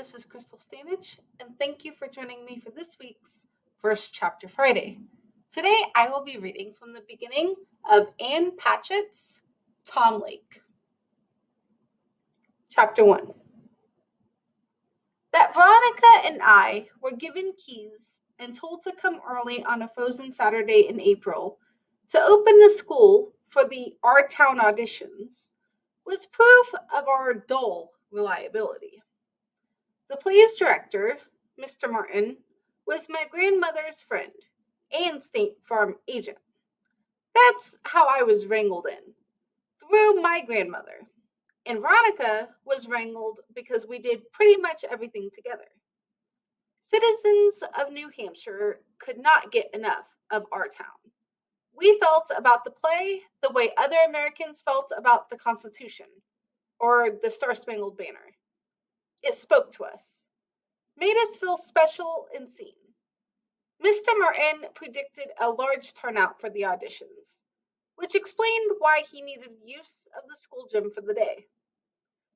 this is Krystal, and thank you for joining me for this week's First Chapter Friday. Today I will be reading from the beginning of Ann Patchett's Tom Lake. Chapter 1. That Veronica and I were given keys and told to come early on a frozen Saturday in April to open the school for the Our Town auditions was proof of our dull reliability. The play's director, Mr. Martin, was my grandmother's friend and State Farm agent. That's how I was wrangled in, through my grandmother. And Veronica was wrangled because we did pretty much everything together. Citizens of New Hampshire could not get enough of Our Town. We felt about the play the way other Americans felt about the Constitution or the Star-Spangled Banner. It spoke to us, made us feel special and seen. Mr. Martin predicted a large turnout for the auditions, which explained why he needed use of the school gym for the day.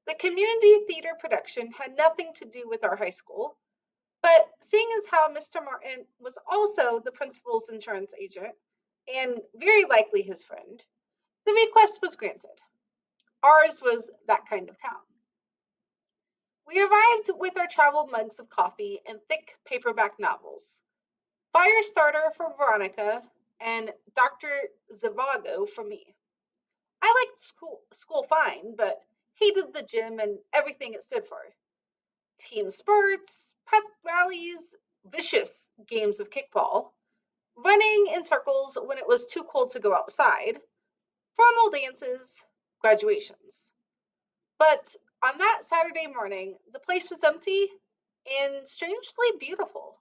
The community theater production had nothing to do with our high school, but seeing as how Mr. Martin was also the principal's insurance agent, and very likely his friend, the request was granted. Ours was that kind of town. We arrived with our travel mugs of coffee and thick paperback novels. Firestarter for Veronica and Dr. Zhivago for me. I liked school fine, but hated the gym and everything it stood for. Team sports, pep rallies, vicious games of kickball, running in circles when it was too cold to go outside, formal dances, graduations. But on that Saturday morning, the place was empty and strangely beautiful.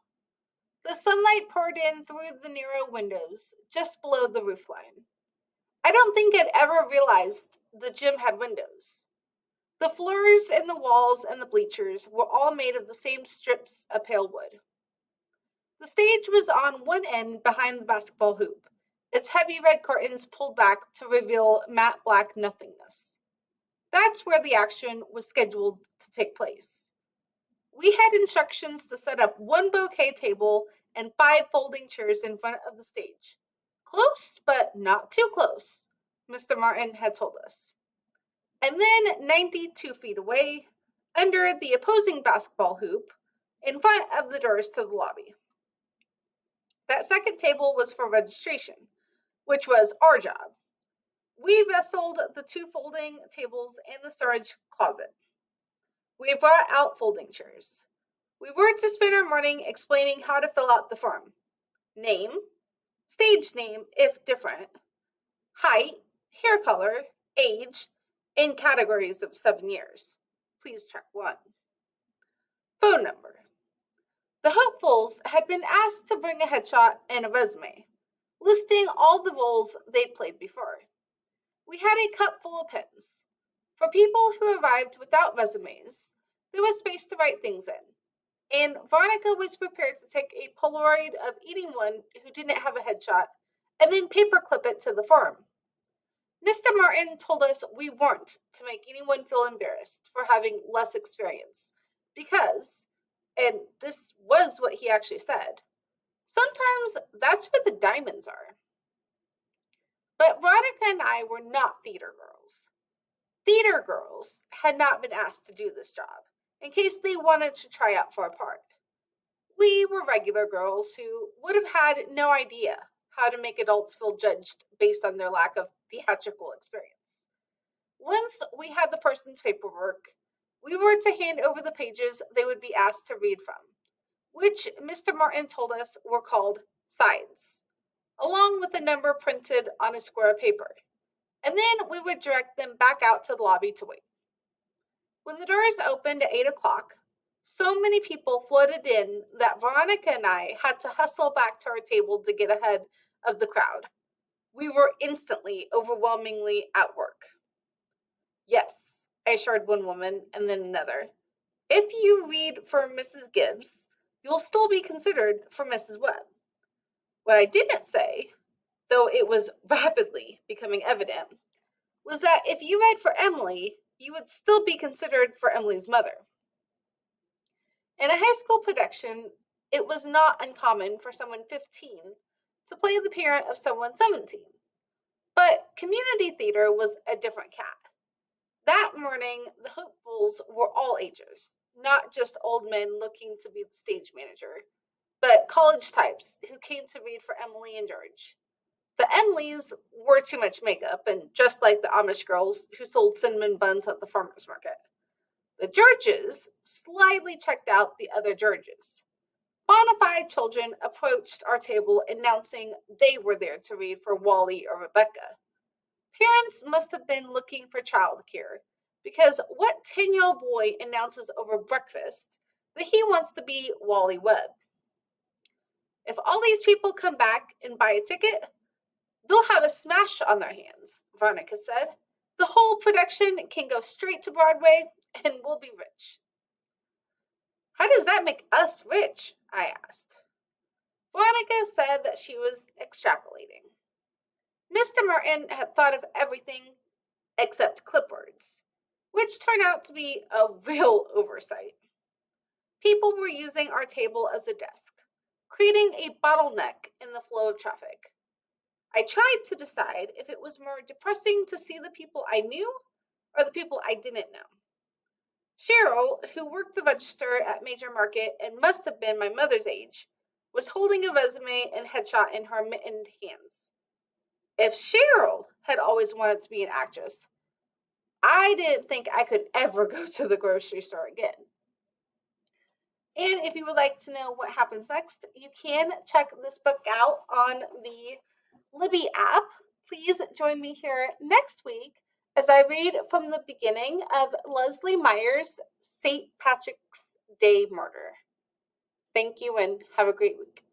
The sunlight poured in through the narrow windows just below the roofline. I don't think I'd ever realized the gym had windows. The floors and the walls and the bleachers were all made of the same strips of pale wood. The stage was on one end behind the basketball hoop, its heavy red curtains pulled back to reveal matte black nothingness. That's where the action was scheduled to take place. We had instructions to set up one bouquet table and 5 folding chairs in front of the stage. Close, but not too close, Mr. Martin had told us. And then 92 feet away, under the opposing basketball hoop, in front of the doors to the lobby. That second table was for registration, which was our job. We wrestled the 2 folding tables in the storage closet. We brought out folding chairs. We were to spend our morning explaining how to fill out the form. Name, stage name if different, height, hair color, age, in categories of 7 years. Please check 1. Phone number. The hopefuls had been asked to bring a headshot and a resume, listing all the roles they'd played before. We had a cup full of pens. For people who arrived without resumes, there was space to write things in, and Veronica was prepared to take a Polaroid of anyone who didn't have a headshot and then paperclip it to the form. Mr. Martin told us we weren't to make anyone feel embarrassed for having less experience because, and this was what he actually said, sometimes that's where the diamonds are. But Veronica and I were not theater girls. Theater girls had not been asked to do this job, in case they wanted to try out for a part. We were regular girls who would have had no idea how to make adults feel judged based on their lack of theatrical experience. Once we had the person's paperwork, we were to hand over the pages they would be asked to read from, which Mr. Martin told us were called sides, along with a number printed on a square of paper, and then we would direct them back out to the lobby to wait. When the doors opened at 8 o'clock, so many people flooded in that Veronica and I had to hustle back to our table to get ahead of the crowd. We were instantly, overwhelmingly at work. Yes, I assured one woman and then another. If you read for Mrs. Gibbs, you'll still be considered for Mrs. Webb. What I didn't say, though it was rapidly becoming evident, was that if you read for Emily, you would still be considered for Emily's mother. In a high school production, it was not uncommon for someone 15 to play the parent of someone 17. But community theater was a different cat. That morning, the hopefuls were all ages, not just old men looking to be the stage manager, but college types who came to read for Emily and George. The Emilys wore too much makeup and dressed like the Amish girls who sold cinnamon buns at the farmer's market. The Georges slyly checked out the other Georges. Bona fide children approached our table announcing they were there to read for Wally or Rebecca. Parents must have been looking for childcare, because what 10-year-old boy announces over breakfast that he wants to be Wally Webb? If all these people come back and buy a ticket, they'll have a smash on their hands, Veronica said. The whole production can go straight to Broadway and we'll be rich. How does that make us rich? I asked. Veronica said that she was extrapolating. Mr. Merton had thought of everything except clipboards, which turned out to be a real oversight. People were using our table as a desk, creating a bottleneck in the flow of traffic. I tried to decide if it was more depressing to see the people I knew or the people I didn't know. Cheryl, who worked the register at Major Market and must have been my mother's age, was holding a resume and headshot in her mittened hands. If Cheryl had always wanted to be an actress, I didn't think I could ever go to the grocery store again. And if you would like to know what happens next, you can check this book out on the Libby app. Please join me here next week as I read from the beginning of Leslie Meyer's St. Patrick's Day Murder. Thank you and have a great week.